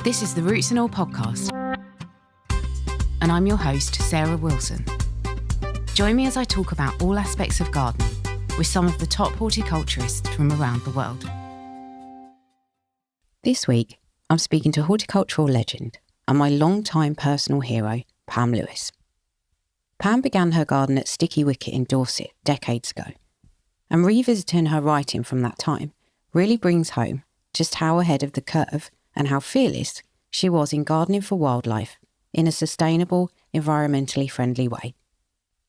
This is the Roots and All podcast, and I'm your host, Sarah Wilson. Join me as I talk about all aspects of gardening with some of the top horticulturists from around the world. This week, I'm speaking to horticultural legend and my long-time personal hero, Pam Lewis. Pam began her garden at Sticky Wicket in Dorset decades ago, and revisiting her writing from that time really brings home just how ahead of the curve and how fearless she was in gardening for wildlife in a sustainable, environmentally friendly way.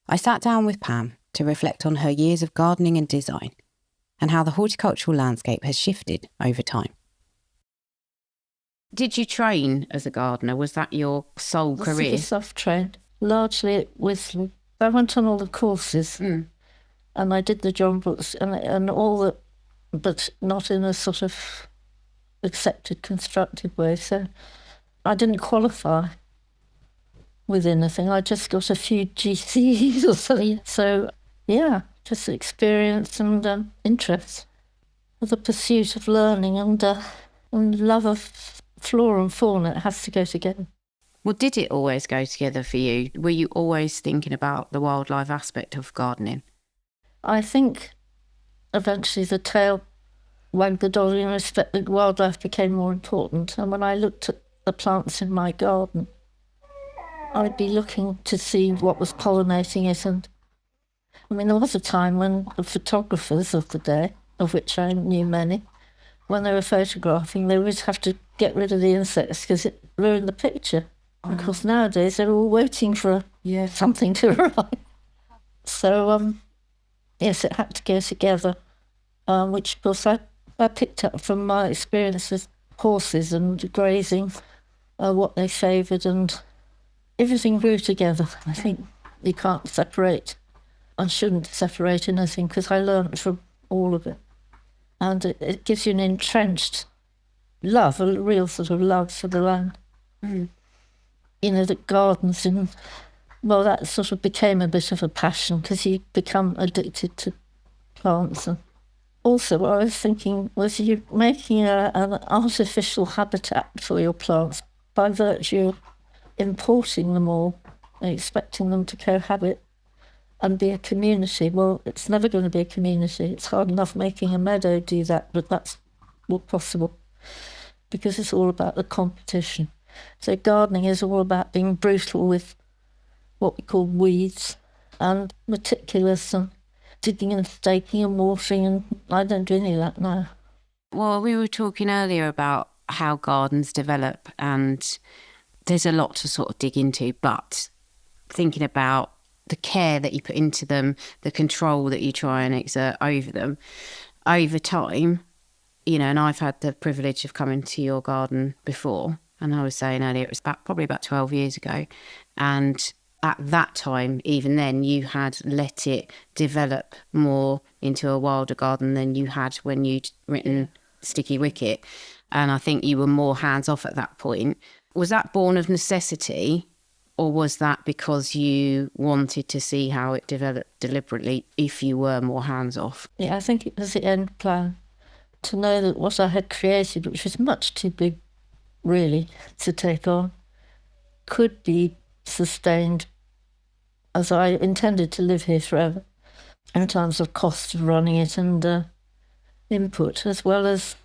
I sat down with Pam to reflect on her years of gardening and design and how the horticultural landscape has shifted over time. Did you train as a gardener? Was that your sole career? Self-trained, largely at Whistler. I went on all the courses and I did the job books and all the, but not in a sort of accepted, constructed way. So I didn't qualify with anything. I just got a few GCEs or something. So yeah, just experience and interest. The pursuit of learning and love of flora and fauna, it has to go together. Well, did it always go together for you? Were you always thinking about the wildlife aspect of gardening? I think eventually the tail wagged the dog in respect that wildlife became more important. And when I looked at the plants in my garden, I'd be looking to see what was pollinating it. And I mean, there was a time when the photographers of the day, of which I knew many, when they were photographing, they would have to get rid of the insects because it ruined the picture. Oh. Of course, nowadays they're all waiting for something to arrive. So, yes, it had to go together, which, of course, I picked up from my experience with horses and grazing, what they favoured, and everything grew together. I think you can't separate, I shouldn't separate anything, because I learned from all of it. And it gives you an entrenched love, a real sort of love for the land. Mm. You know, the gardens, well, that sort of became a bit of a passion, because you become addicted to plants. And also, what I was thinking was you're making an artificial habitat for your plants by virtue of importing them all and expecting them to cohabit and be a community. Well, it's never going to be a community. It's hard enough making a meadow do that, but that's not possible because it's all about the competition. So gardening is all about being brutal with what we call weeds and meticulous and digging and staking and watering, and I don't do any of that now. Well, we were talking earlier about how gardens develop, and there's a lot to sort of dig into, but thinking about the care that you put into them, the control that you try and exert over them, over time, you know, and I've had the privilege of coming to your garden before, and I was saying earlier, it was probably about 12 years ago, and at that time, even then, you had let it develop more into a wilder garden than you had when you'd written Sticky Wicket. And I think you were more hands-off at that point. Was that born of necessity, or was that because you wanted to see how it developed deliberately if you were more hands-off? Yeah, I think it was the end plan, to know that what I had created, which was much too big, really, to take on, could be sustained as I intended to live here forever, in terms of cost of running it and input, as well as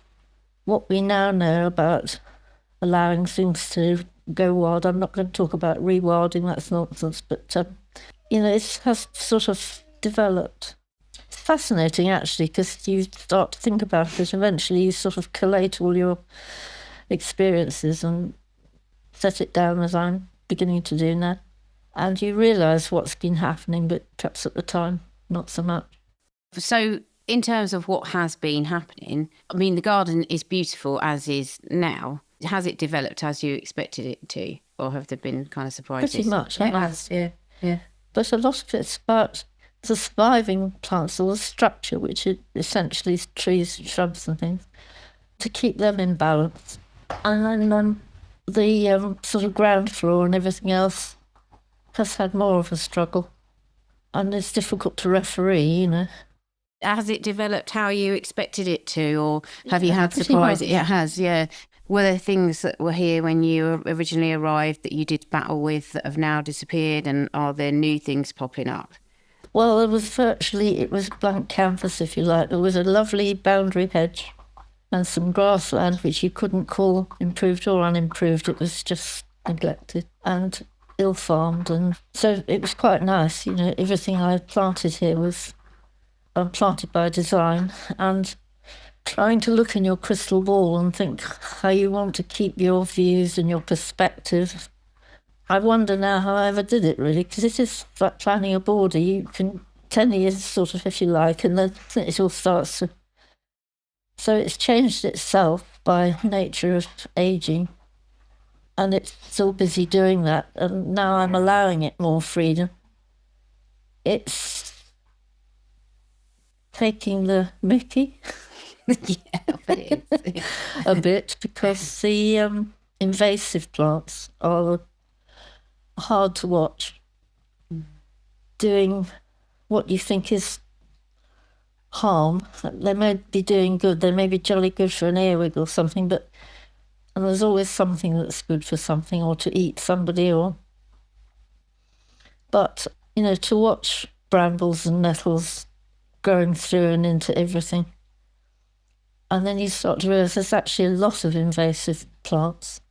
what we now know about allowing things to go wild. I'm not going to talk about rewilding, that's nonsense, but you know, it has sort of developed. It's fascinating actually, because you start to think about it, eventually you sort of collate all your experiences and set it down as I'm beginning to do now, and you realise what's been happening, but perhaps at the time not so much. So in terms of what has been happening, I mean, the garden is beautiful as is now. Has it developed as you expected it to, or have there been kind of surprises? Pretty much. It has, yeah. But a lot of it's about the surviving plants, or the structure, which essentially is trees, shrubs and things, to keep them in balance. And then the sort of ground floor and everything else has had more of a struggle. And it's difficult to referee, you know. Has it developed how you expected it to, or have you had surprises? It has, yeah. Were there things that were here when you originally arrived that you did battle with that have now disappeared, and are there new things popping up? Well, it was blank canvas, if you like. There was a lovely boundary hedge and some grassland, which you couldn't call improved or unimproved. It was just neglected and ill-farmed. And so it was quite nice. Everything I planted here was planted by design, and trying to look in your crystal ball and think how you want to keep your views and your perspective. I wonder now how I ever did it, really, because it is like planning a border. You can 10 years, sort of, if you like, and then it all starts to... So it's changed itself by nature of ageing, and it's still busy doing that, and now I'm allowing it more freedom. It's taking the mickey. Yeah, it is. A bit, because the invasive plants are hard to watch, doing what you think is harm. They may be doing good, they may be jolly good for an earwig or something, and there's always something that's good for something, or to eat somebody, but to watch brambles and nettles growing through and into everything, and then you start to realise there's actually a lot of invasive plants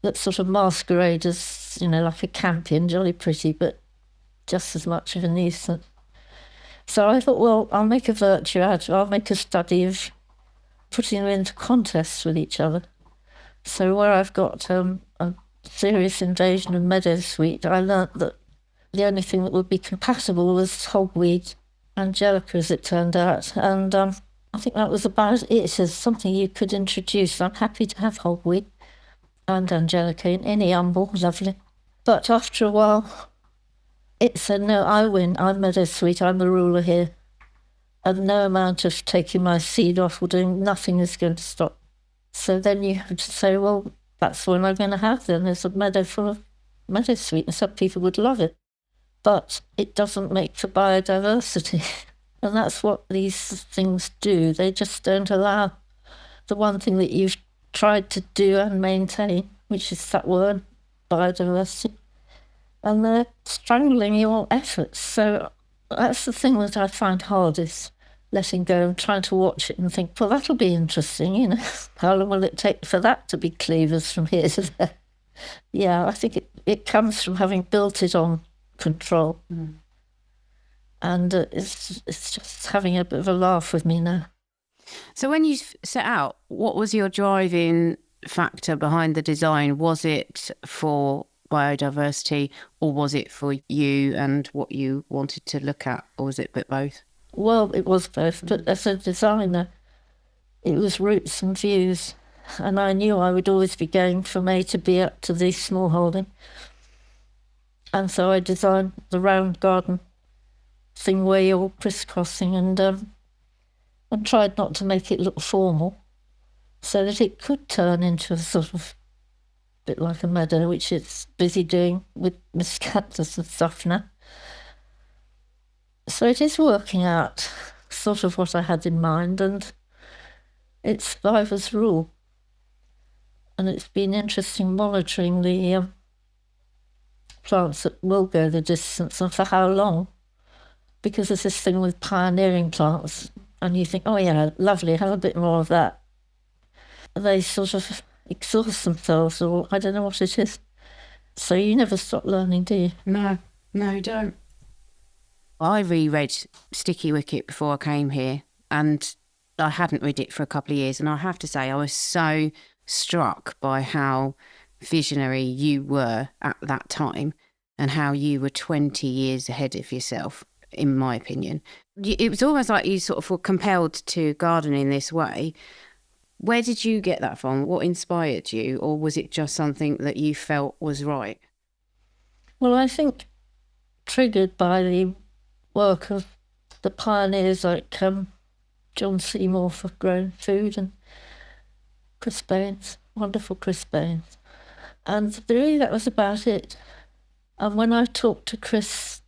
that sort of masquerade as, like a campion, jolly pretty, but just as much of a nuisance. So I thought, well, I'll make a virtue out of it. I'll make a study of putting them into contests with each other. So where I've got a serious invasion of meadowsweet, I learnt that the only thing that would be compatible was hogweed, Angelica, as it turned out. And I think that was about it as something you could introduce. I'm happy to have hogweed and Angelica in any umbel, lovely. But after a while, it said, no, I win. I'm meadowsweet. I'm the ruler here. And no amount of taking my seed off or doing nothing is going to stop. So then you have to say, well, that's what I'm going to have then. There's a meadow full of meadowsweet, and some people would love it. But it doesn't make for biodiversity. And that's what these things do. They just don't allow the one thing that you've tried to do and maintain, which is that word, biodiversity. And they're strangling your efforts. So that's the thing that I find hardest, letting go and trying to watch it and think, well, that'll be interesting, How long will it take for that to be cleavers from here to there? Yeah, I think it comes from having built it on control. And it's just having a bit of a laugh with me now. So when you set out, what was your driving factor behind the design? Was it for biodiversity, or was it for you and what you wanted to look at, or was it a bit both? Well, it was both, but as a designer, it was roots and views, and I knew I would always be going from A to B up to the small holding. And so I designed the round garden thing where you're crisscrossing, and tried not to make it look formal, so that it could turn into a sort of bit like a meadow, which it's busy doing with miscanthus and stuff now. So it is working out sort of what I had in mind, and it's survivor's rule. And it's been interesting monitoring the plants that will go the distance and for how long, because there's this thing with pioneering plants, and you think, oh yeah, lovely, have a bit more of that. They sort of exhaust themselves, or I don't know what it is. So you never stop learning, do you? No, you don't. I reread Sticky Wicket before I came here, and I hadn't read it for a couple of years, and I have to say I was so struck by how visionary you were at that time and how you were 20 years ahead of yourself, in my opinion. It was almost like you sort of were compelled to garden in this way. Where did you get that from? What inspired you? Or was it just something that you felt was right? Well, I think triggered by the work of the pioneers like John Seymour for growing food, and Chris Baines, wonderful Chris Baines. And really that was about it. And when I talked to Chris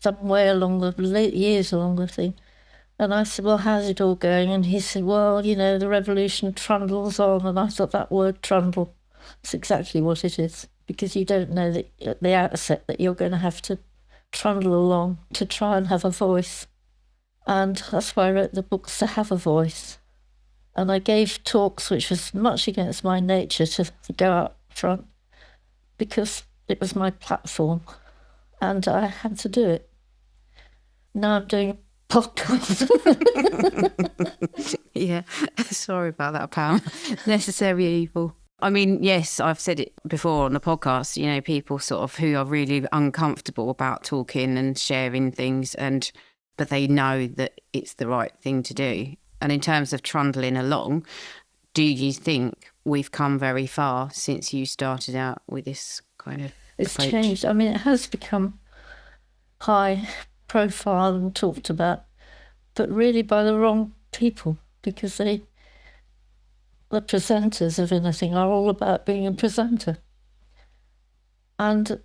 some way along the years along the thing, And I said, well, how's it all going? And he said, well, the revolution trundles on. And I thought that word trundle, it's exactly what it is, because you don't know that at the outset that you're going to have to trundle along to try and have a voice. And that's why I wrote the books, to have a voice. And I gave talks, which was much against my nature to go out front, because it was my platform and I had to do it. Now I'm doing a podcast. Yeah, sorry about that, Pam. Necessary evil. I mean, yes, I've said it before on the podcast, people sort of who are really uncomfortable about talking and sharing things, but they know that it's the right thing to do. And in terms of trundling along, do you think we've come very far since you started out with this kind of It's approach? changed. I mean, it has become high profile and talked about, but really by the wrong people, because the presenters of anything are all about being a presenter. And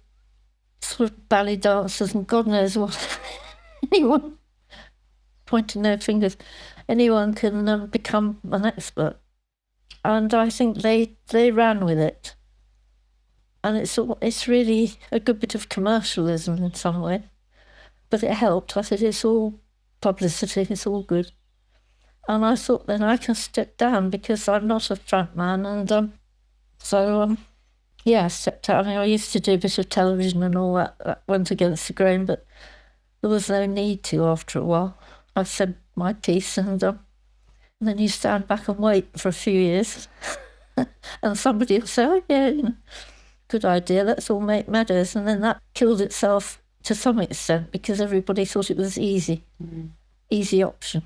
sort of ballet dancers and God knows what. Anyone pointing their fingers, anyone can become an expert. And I think they ran with it. And it's really a good bit of commercialism in some way. But it helped. I said, it's all publicity, it's all good. And I thought, then I can step down because I'm not a front man. And I stepped out. I mean, I used to do a bit of television and all that. That went against the grain, but there was no need to after a while. I said my piece, and then you stand back and wait for a few years. And somebody will say, oh, yeah, good idea, let's all make meadows. And then that killed itself to some extent because everybody thought it was easy option.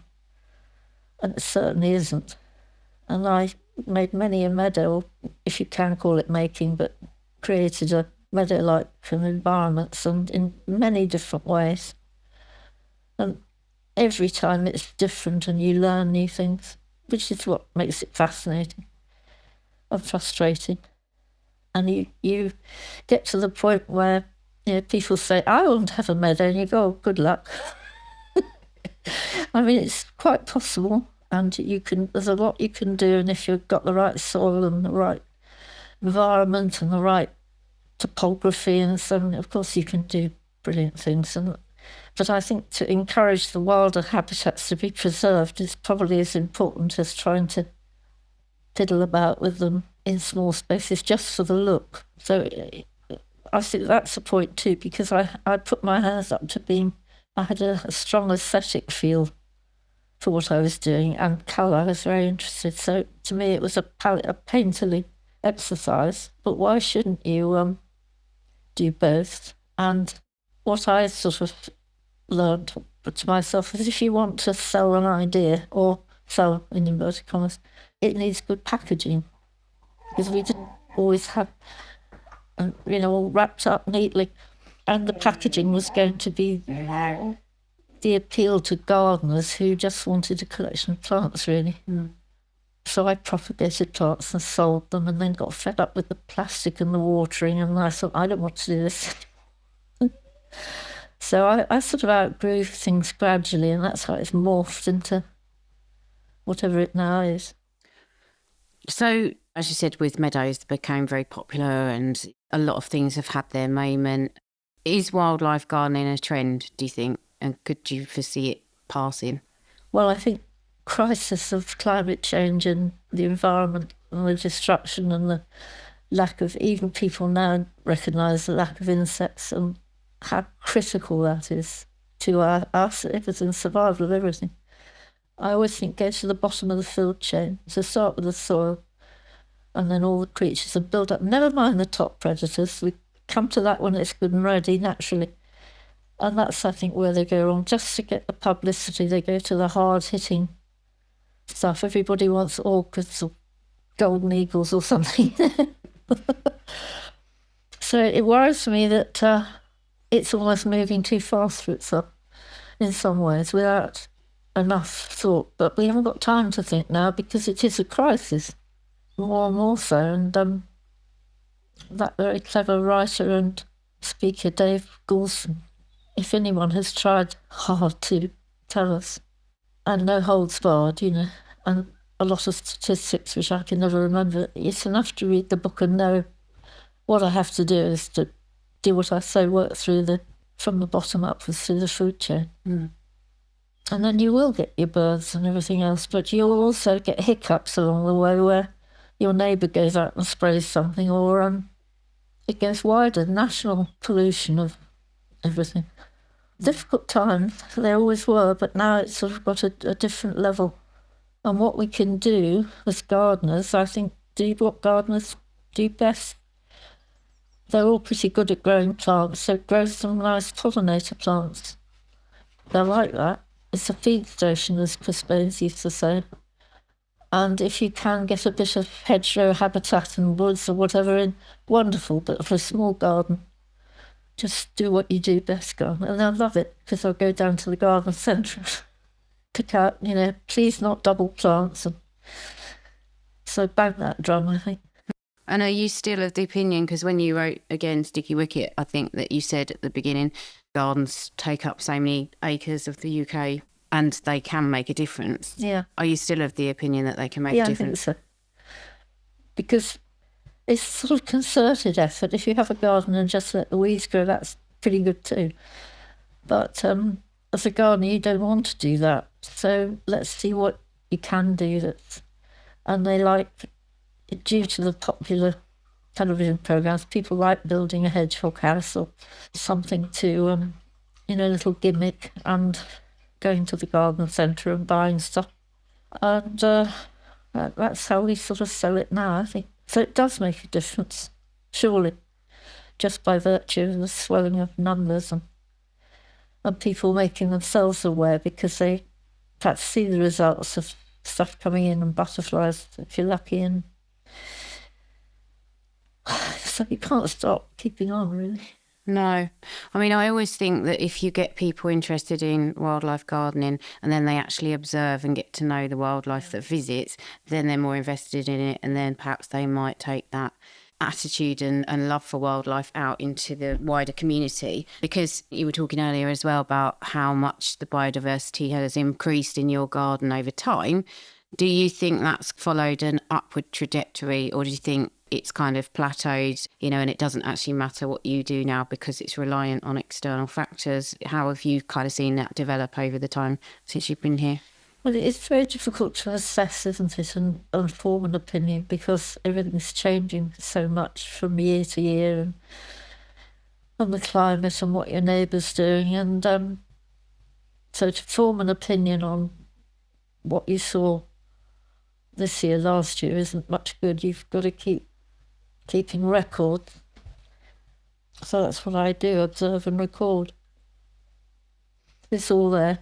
And it certainly isn't. And I made many a meadow, if you can call it making, but created a meadow-like environments and in many different ways. And every time it's different and you learn new things, which is what makes it fascinating and frustrating. And you get to the point where people say, I want to have a meadow, and you go, oh, good luck. I mean, it's quite possible, and there's a lot you can do, and if you've got the right soil and the right environment and the right topography and so on, of course you can do brilliant things. But I think to encourage the wilder habitats to be preserved is probably as important as trying to fiddle about with them in small spaces just for the look. So I think that's a point too, because I put my hands up to I had a strong aesthetic feel for what I was doing, and colour, I was very interested. So to me it was a painterly exercise, but why shouldn't you do both? And what I sort of learned to myself is if you want to sell an idea, or sell in inverted commas, it needs good packaging, because we didn't always have all wrapped up neatly, and the packaging was going to be the appeal to gardeners who just wanted a collection of plants, really. So I propagated plants and sold them, and then got fed up with the plastic and the watering, and I thought, I don't want to do this. So I sort of outgrew things gradually, and that's how it's morphed into whatever it now is. So, as you said, with meadows, they became very popular and a lot of things have had their moment. Is wildlife gardening a trend, do you think? And could you foresee it passing? Well, I think crisis of climate change and the environment and the destruction and the lack of, even people now recognise the lack of insects and how critical that is to our citizens' survival of everything. I always think go to the bottom of the food chain. So start with the soil and then all the creatures and build up. Never mind the top predators. We come to that when it's good and ready naturally. And that's, I think, where they go wrong. Just to get the publicity, they go to the hard-hitting stuff. Everybody wants orchids or golden eagles or something. So it worries me that it's almost moving too fast for itself in some ways without enough thought. But we haven't got time to think now because it is a crisis, more and more so. And that very clever writer and speaker, Dave Goulson, if anyone has tried hard to tell us and no holds barred, and a lot of statistics which I can never remember. It's enough to read the book and know what I have to do is to do what I say, work from the bottom upwards through the food chain. Mm. And then you will get your birds and everything else, but you'll also get hiccups along the way where your neighbour goes out and sprays something, or it goes wider, national pollution of everything. Difficult times, they always were, but now it's sort of got a different level. And what we can do as gardeners, I think, do what gardeners do best. They're all pretty good at growing plants, so grow some nice pollinator plants. They're like that. It's a feed station, as Crispins used to say. And if you can get a bit of hedgerow habitat and woods or whatever in, wonderful, but for a small garden, just do what you do best, garden. And I love it, because I'll go down to the garden centre, pick out, please not double plants. And so bang that drum, I think. And are you still of the opinion, because when you wrote, again, Sticky Wicket, I think that you said at the beginning, gardens take up so many acres of the UK and they can make a difference. Yeah. Are you still of the opinion that they can make a difference? Yeah, I think so. Because it's sort of concerted effort. If you have a garden and just let the weeds grow, that's pretty good too. But as a gardener, you don't want to do that. So let's see what you can do. And they like, due to the popular television programmes, people like building a hedgehog house or something to, a little gimmick, and going to the garden centre and buying stuff. And that's how we sort of sell it now, I think. So it does make a difference, surely, just by virtue of the swelling of numbers and people making themselves aware, because they perhaps see the results of stuff coming in and butterflies, if you're lucky, and so you can't stop keeping on, really. No. I mean, I always think that if you get people interested in wildlife gardening and then they actually observe and get to know the wildlife that visits, then they're more invested in it, and then perhaps they might take that attitude and love for wildlife out into the wider community. Because you were talking earlier as well about how much the biodiversity has increased in your garden over time. Do you think that's followed an upward trajectory, or do you think it's kind of plateaued, and it doesn't actually matter what you do now because it's reliant on external factors? How have you kind of seen that develop over the time since you've been here? Well, it's very difficult to assess, isn't it, and form an opinion, because everything's changing so much from year to year, and the climate and what your neighbour's doing. And so to form an opinion on what you saw this year, last year, isn't much good. You've got to keeping record. So that's what I do, observe and record. It's all there.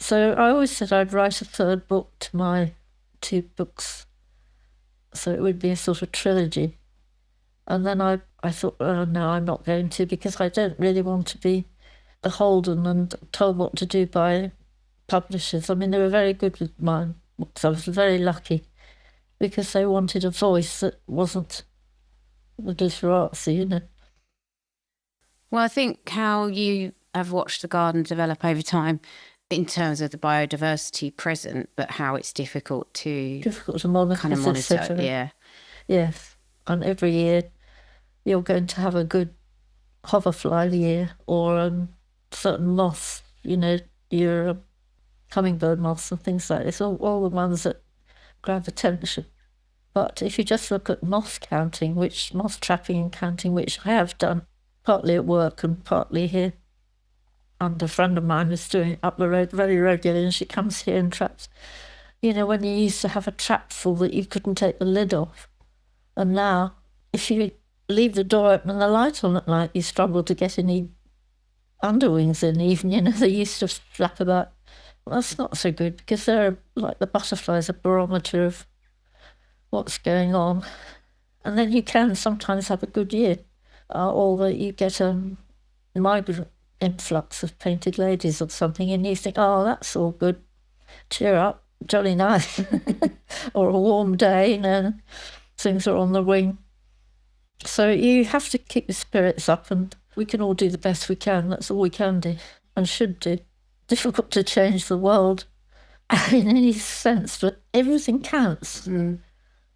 So I always said I'd write a third book to my 2 books. So it would be a sort of trilogy. And then I thought, oh no, I'm not going to, because I don't really want to be beholden and told what to do by publishers. I mean, they were very good with mine. So I was very lucky, because they wanted a voice that wasn't the glitterati, Well, I think how you have watched the garden develop over time in terms of the biodiversity present, but how it's difficult to monitor. Kind of monitor, yeah. Yes, and every year you're going to have a good hoverfly year, or certain moths, your hummingbird moths and things like this, all the ones that grab attention. But if you just look at moth counting, moth trapping and counting, which I have done partly at work and partly here, and a friend of mine is doing it up the road very regularly, and she comes here and traps. When you used to have a trap full that you couldn't take the lid off, and now if you leave the door open and the light on at night, you struggle to get any underwings in even, they used to flap about. Well, that's not so good, because they're like the butterflies, a barometer of what's going on. And then you can sometimes have a good year, or that you get a migrant influx of painted ladies or something, and you think, oh, that's all good, cheer up, jolly nice. Or a warm day, things are on the wing. So you have to keep your spirits up, and we can all do the best we can. That's all we can do and should do. difficult to change the world in any sense, but everything counts. And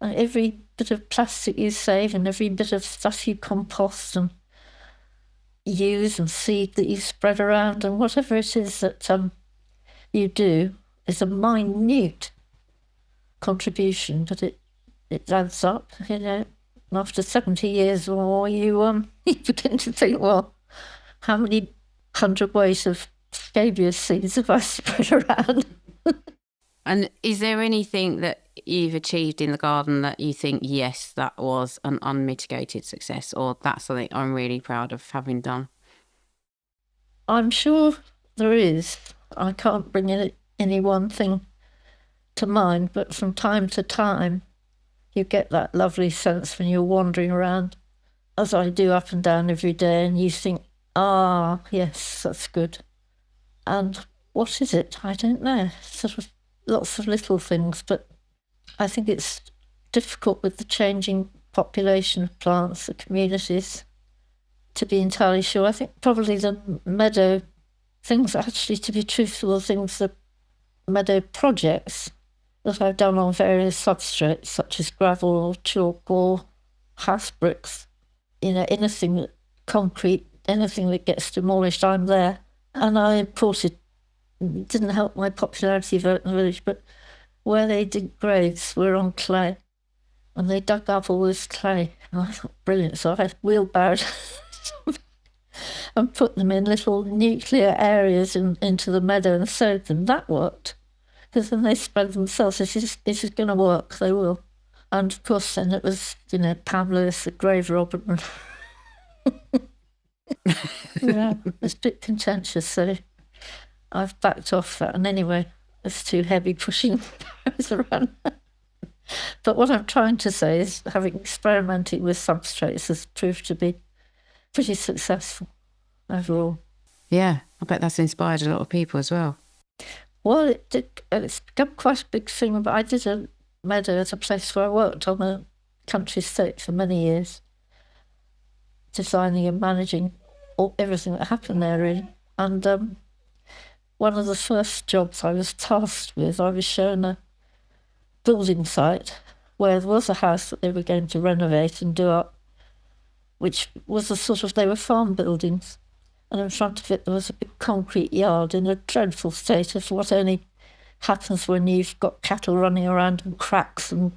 every bit of plastic you save and every bit of stuff you compost and use and seed that you spread around and whatever it is that you do is a minute contribution, but it adds up, you know. After 70 years or more, you begin to think, well, how many hundredweight of scabious seeds have I spread around? And is there anything that you've achieved in the garden that you think, yes, that was an unmitigated success, or that's something I'm really proud of having done? I'm sure there is. I can't bring any one thing to mind, but from time to time, you get that lovely sense when you're wandering around, as I do up and down every day, and you think, yes, that's good. And what is it? I don't know. Sort of lots of little things, but I think it's difficult with the changing population of plants, the communities, to be entirely sure. I think probably the meadow things, actually, to be truthful, the meadow projects that I've done on various substrates, such as gravel or chalk or house bricks, you know, anything that concrete, anything that gets demolished, I'm there. And I imported, it didn't help my popularity vote in the village, but where they dig graves were on clay, and they dug up all this clay. And I thought, brilliant. So I wheelbarrowed and put them in little nuclear areas into the meadow and sowed them. That worked, because then they spread themselves. This is going to work, they will. And of course, then it was, you know, Pam Lewis, the grave robber. Yeah, it's a bit contentious, so I've backed off that. And anyway, it's too heavy pushing those around. But what I'm trying to say is, having experimented with substrates has proved to be pretty successful overall. Yeah, I bet that's inspired a lot of people as well. Well, it's become quite a big thing. But I did a meadow at a place where I worked on a country estate for many years, designing and managing everything that happened there, really. And one of the first jobs I was tasked with, I was shown a building site where there was a house that they were going to renovate and do up, which was they were farm buildings. And in front of it there was a big concrete yard in a dreadful state of what only happens when you've got cattle running around and cracks and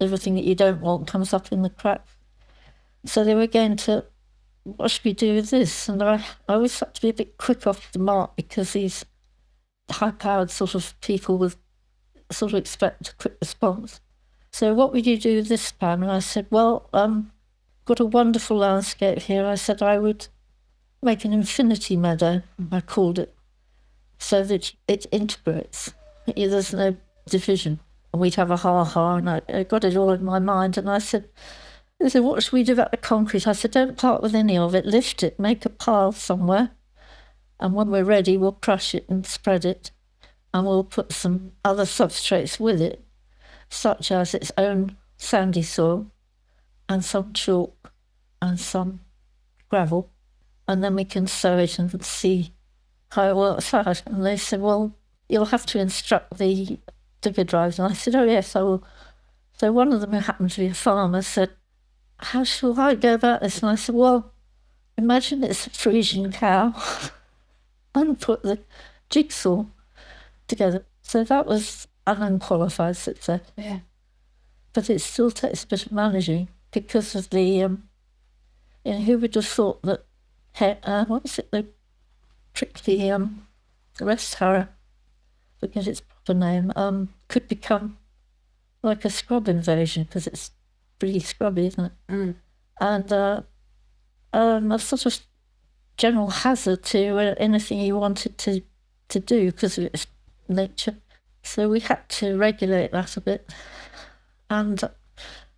everything that you don't want comes up in the cracks. So they were going to, what should we do with this? And I always had to be a bit quick off the mark, because these high-powered sort of people would sort of expect a quick response. So what would you do with this, Pam? And I said, well, got a wonderful landscape here. I said I would make an infinity meadow, I called it, so that it integrates. There's no division. And we'd have a ha-ha, and I got it all in my mind. And I said, what should we do about the concrete? I said, don't part with any of it, lift it, make a pile somewhere, and when we're ready, we'll crush it and spread it, and we'll put some other substrates with it, such as its own sandy soil, and some chalk, and some gravel, and then we can sow it and see how it works out. And they said, well, you'll have to instruct the digger drivers. And I said, oh yes, I will. So one of them, who happened to be a farmer, said, how shall I go about this? And I said, well, imagine it's a Frisian cow and put the jigsaw together. So that was an unqualified success. Yeah. But it still takes a bit of managing, because of the, who would have thought that, the prickly rest harrow, forget its proper name, could become like a scrub invasion, because it's pretty scrubby, isn't it? Mm. And a sort of general hazard to anything you wanted to do because of its nature. So we had to regulate that a bit. And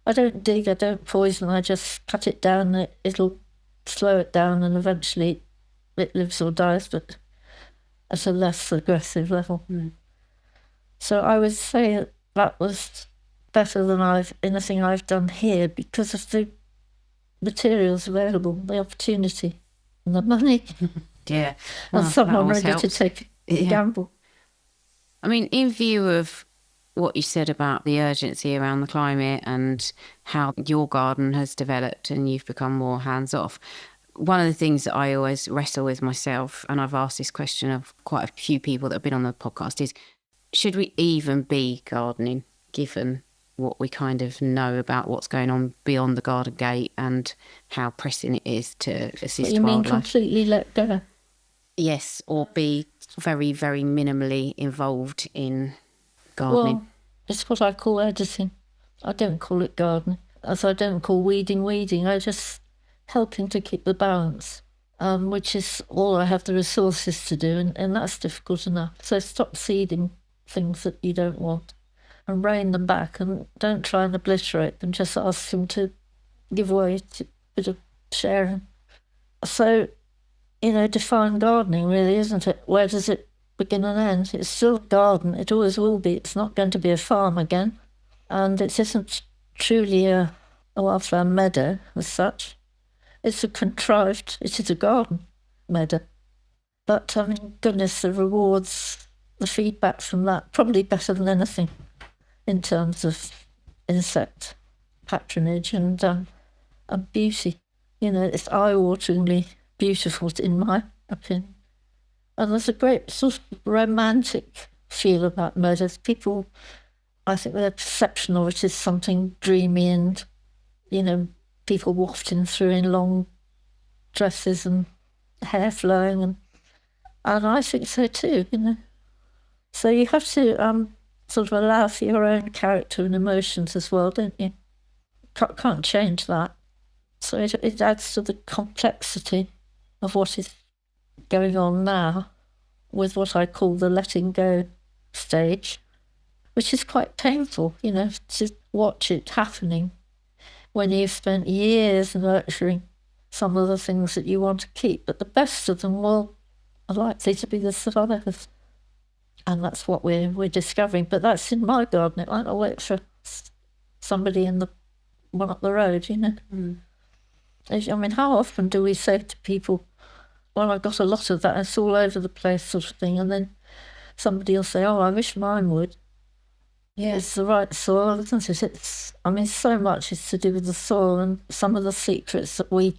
I don't dig, I don't poison, I just cut it down. It'll slow it down, and eventually it lives or dies, but at a less aggressive level. Mm. So I would say that was better than anything I've done here, because of the materials available, the opportunity and the money. Yeah. And Well, someone that always ready to helps. take gamble. I mean, in view of what you said about the urgency around the climate and how your garden has developed and you've become more hands-off, one of the things that I always wrestle with myself, and I've asked this question of quite a few people that have been on the podcast, is should we even be gardening given what we kind of know about what's going on beyond the garden gate and how pressing it is to assist wildlife? You mean completely let go? Yes, or be very, very minimally involved in gardening. Well, it's what I call editing. I don't call it gardening, as I don't call weeding. I just helping to keep the balance, which is all I have the resources to do, and that's difficult enough. So stop seeding things that you don't want and rein them back, and don't try and obliterate them, just ask them to give way to a bit of sharing. So, define gardening really, isn't it? Where does it begin and end? It's still a garden, it always will be. It's not going to be a farm again, and it isn't truly a wildflower meadow as such. It's it is a garden meadow. But I mean, goodness, the rewards, the feedback from that, probably better than anything in terms of insect patronage and beauty. It's eye-wateringly beautiful in my opinion. And there's a great sort of romantic feel about meadows. People, I think their perception of it is something dreamy and, people wafting through in long dresses and hair flowing. And I think so too, So you have to sort of allow for your own character and emotions as well, don't you? Can't change that. So it adds to the complexity of what is going on now with what I call the letting go stage, which is quite painful, to watch it happening when you've spent years nurturing some of the things that you want to keep. But the best of them are likely to be the survivors. And that's what we're discovering. But that's in my garden. It might not work for somebody in the one up the road, Mm. I mean, how often do we say to people, well, I've got a lot of that, it's all over the place sort of thing, and then somebody will say, oh, I wish mine would. Yeah, it's the right soil, isn't it? So much is to do with the soil and some of the secrets that we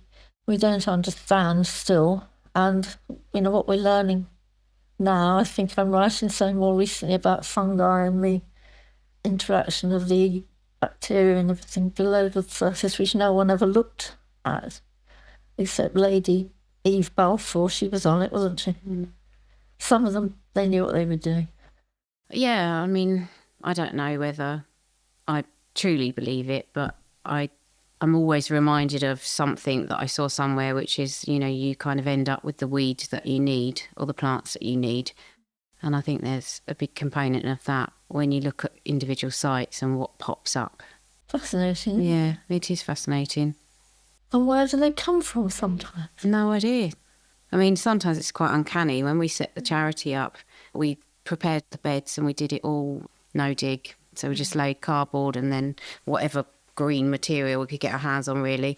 don't understand still. And, what we're learning now, I think I'm writing something more recently about fungi and the interaction of the bacteria and everything below the surface, which no one ever looked at, except Lady Eve Balfour. She was on it, wasn't she? Mm. Some of them, they knew what they were doing. Yeah, I mean, I don't know whether I truly believe it, but I'm always reminded of something that I saw somewhere, which is, you kind of end up with the weeds that you need or the plants that you need. And I think there's a big component of that when you look at individual sites and what pops up. Fascinating. Yeah, it is fascinating. And where do they come from sometimes? No idea. I mean, sometimes it's quite uncanny. When we set the charity up, we prepared the beds and we did it all no dig. So we just laid cardboard and then whatever green material we could get our hands on, really,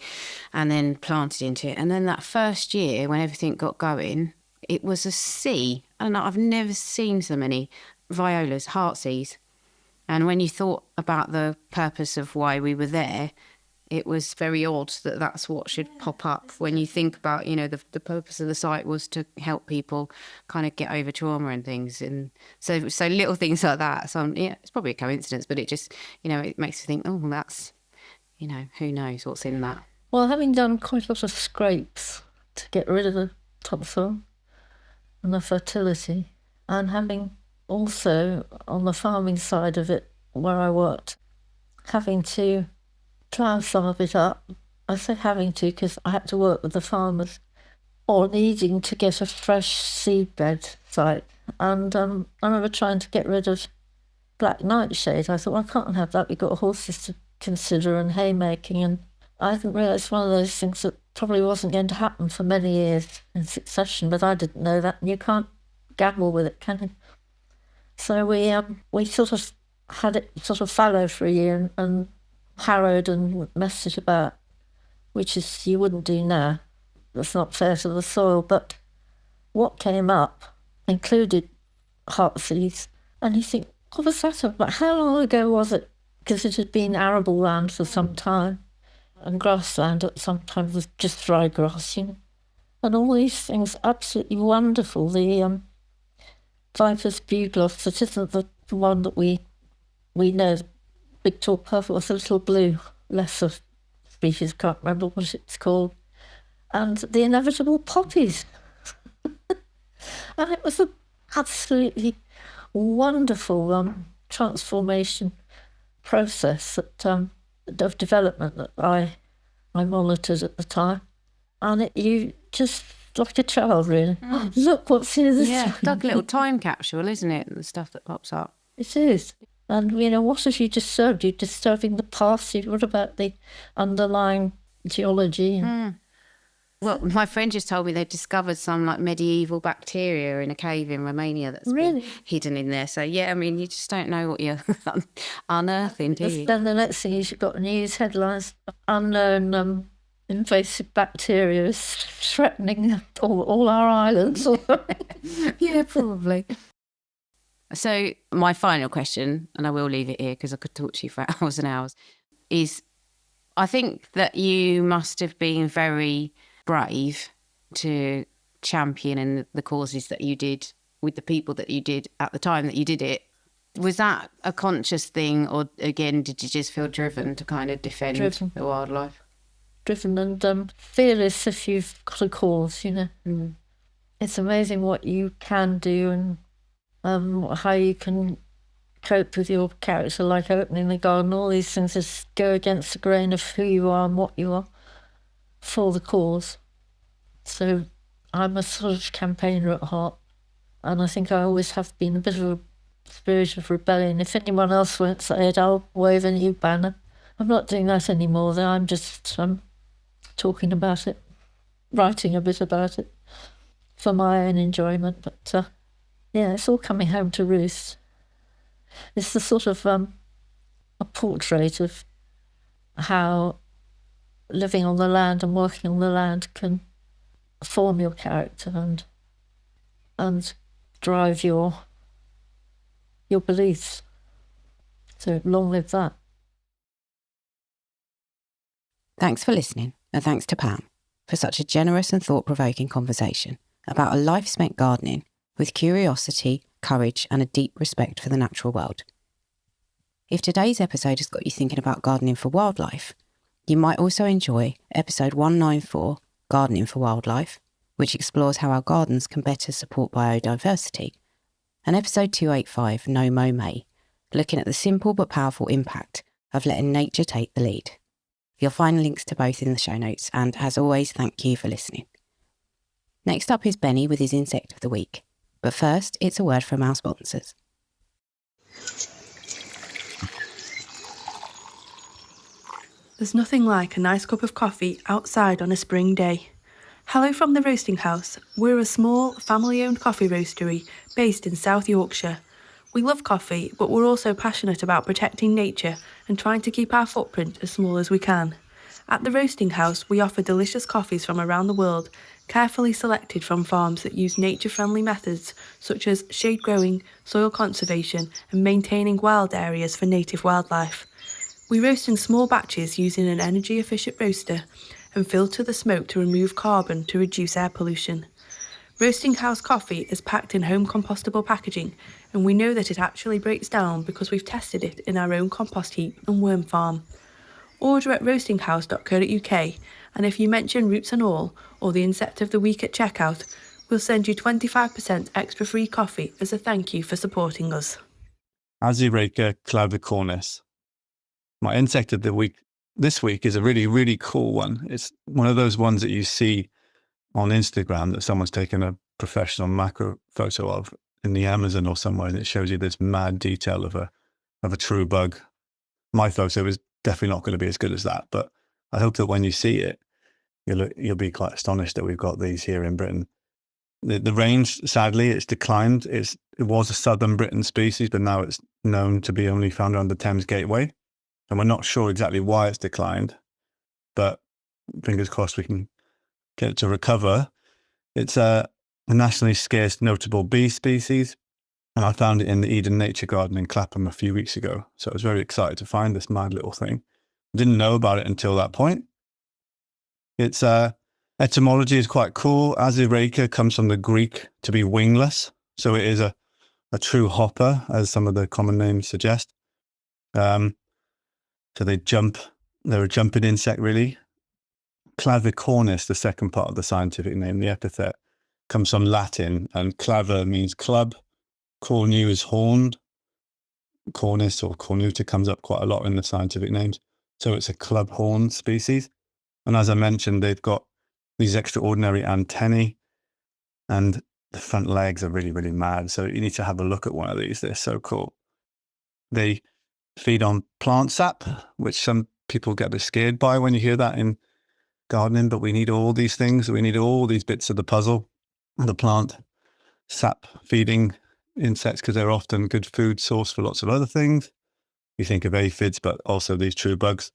and then planted into it. And then that first year, when everything got going, it was a sea. And I've never seen so many violas, heartsease. And when you thought about the purpose of why we were there, it was very odd that that's what should pop up when you think about, the purpose of the site was to help people kind of get over trauma and things. And so little things like that. So it's probably a coincidence, but it just, it makes you think, oh, that's, who knows what's in that. Well, having done quite a lot of scrapes to get rid of the topsoil and the fertility, and having also on the farming side of it where I worked, having to plough some of it up. I say having to because I had to work with the farmers, or needing to get a fresh seedbed site. And I remember trying to get rid of black nightshade. I thought, well, I can't have that. We've got horses to consider and haymaking. And I didn't realise it's one of those things that probably wasn't going to happen for many years in succession, but I didn't know that. And you can't gamble with it, can you? So we sort of had it sort of fallow for a year and harrowed and messed it about, which is you wouldn't do now. That's not fair to the soil. But what came up included heartsease. And you think, what was that about? How long ago was it? Because it had been arable land for some time, and grassland at some time was just dry grass, And all these things, absolutely wonderful. The Viper's bugloss, that isn't the one that we know. Big tall purple was a little blue, lesser species, can't remember what it's called. And the inevitable poppies. And it was an absolutely wonderful transformation process of development that I monitored at the time. And you just, like a child, really. Oh, look what's in this. Yeah, like a little time capsule, isn't it? The stuff that pops up. It is. And, what have you disturbed? You're disturbing the past. What about the underlying geology? Well, my friend just told me they've discovered some medieval bacteria in a cave in Romania that's really been hidden in there. So, yeah, I mean, you just don't know what you're unearthing, do you? Then the next thing is you've got news headlines, unknown invasive bacteria is threatening all our islands. Yeah, probably. So my final question, and I will leave it here because I could talk to you for hours and hours, is I think that you must have been very brave to champion in the causes that you did with the people that you did at the time that you did it. Was that a conscious thing, or again, did you just feel driven to kind of defend the wildlife? Driven and fearless if you've got a cause, It's amazing what you can do and how you can cope with your character, like opening the garden. All these things just go against the grain of who you are and what you are for the cause. So I'm a sort of campaigner at heart, and I think I always have been a bit of a spirit of rebellion. If anyone else won't say it, I'll wave a new banner. I'm not doing that anymore, though. I'm just talking about it, writing a bit about it for my own enjoyment. But yeah, it's all coming home to roost. It's the sort of a portrait of how living on the land and working on the land can form your character and drive your beliefs. So long live that. Thanks for listening, and thanks to Pam for such a generous and thought-provoking conversation about a life spent gardening with curiosity, courage, and a deep respect for the natural world. If today's episode has got you thinking about gardening for wildlife, you might also enjoy episode 194, Gardening for Wildlife, which explores how our gardens can better support biodiversity, and episode 285, No Mow May, looking at the simple but powerful impact of letting nature take the lead. You'll find links to both in the show notes, and as always, thank you for listening. Next up is Benny with his Insect of the Week, but first, it's a word from our sponsors. There's nothing like a nice cup of coffee outside on a spring day. Hello from the Roasting House. We're a small, family-owned coffee roastery based in South Yorkshire. We love coffee, but we're also passionate about protecting nature and trying to keep our footprint as small as we can. At the Roasting House, we offer delicious coffees from around the world, carefully selected from farms that use nature-friendly methods such as shade growing, soil conservation, and maintaining wild areas for native wildlife. We roast in small batches using an energy-efficient roaster and filter the smoke to remove carbon to reduce air pollution. Roasting House coffee is packed in home compostable packaging, and we know that it actually breaks down because we've tested it in our own compost heap and worm farm. Order at roastinghouse.co.uk, and if you mention Roots and All or the Insect of the Week at checkout, we'll send you 25% extra free coffee as a thank you for supporting us. Asiraca clavicornis. My insect of the week this week is a really, really cool one. It's one of those ones that you see on Instagram that someone's taken a professional macro photo of in the Amazon or somewhere, and it shows you this mad detail of a true bug. My photo is definitely not going to be as good as that, but I hope that when you see it, you'll be quite astonished that we've got these here in Britain. The range, sadly, it's declined. It was a southern Britain species, but now it's known to be only found around the Thames Gateway. And we're not sure exactly why it's declined, but fingers crossed we can get it to recover. It's a nationally scarce notable bee species, And I found it in the Eden Nature Garden in Clapham a few weeks ago. So I was very excited to find this mad little thing. Didn't know about it until that point. Its etymology is quite cool. Asiraca comes from the Greek to be wingless. So it is a true hopper, as some of the common names suggest. So they're a jumping insect, really. Clavicornis, the second part of the scientific name, the epithet, comes from Latin, and claver means club. Cornu is horned. Cornis or cornuta comes up quite a lot in the scientific names. So it's a club horned species. And as I mentioned, they've got these extraordinary antennae, and the front legs are really, really mad. So you need to have a look at one of these. They're so cool. They feed on plant sap, which some people get a bit scared by when you hear that in gardening, but we need all these things. We need all these bits of the puzzle, the plant sap feeding insects, because they're often good food source for lots of other things. You think of aphids, but also these true bugs.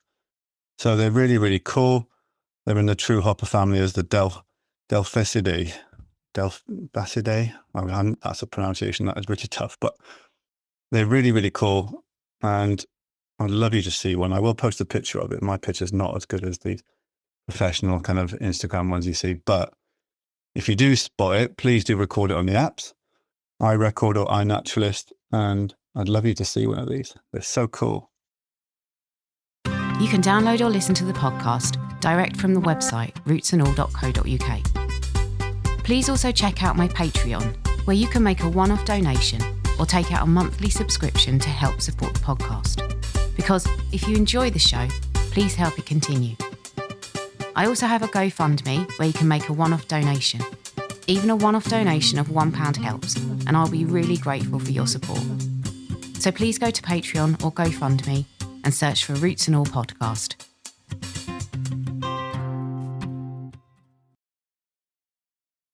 So they're really, really cool. They're in the true hopper family as the Delphisidae. Delphisidae. That's a pronunciation that is pretty tough, but they're really, really cool. And I'd love you to see one. I will post a picture of it. My picture's not as good as these professional kind of Instagram ones you see, but if you do spot it, please do record it on the apps, iRecord or iNaturalist, and I'd love you to see one of these. They're so cool. You can download or listen to the podcast direct from the website rootsandall.co.uk. Please also check out my Patreon, where you can make a one-off donation or take out a monthly subscription to help support the podcast. Because if you enjoy the show, please help it continue. I also have a GoFundMe where you can make a one-off donation. Even a one-off donation of £1 helps, and I'll be really grateful for your support. So please go to Patreon or GoFundMe and search for Roots and All Podcast.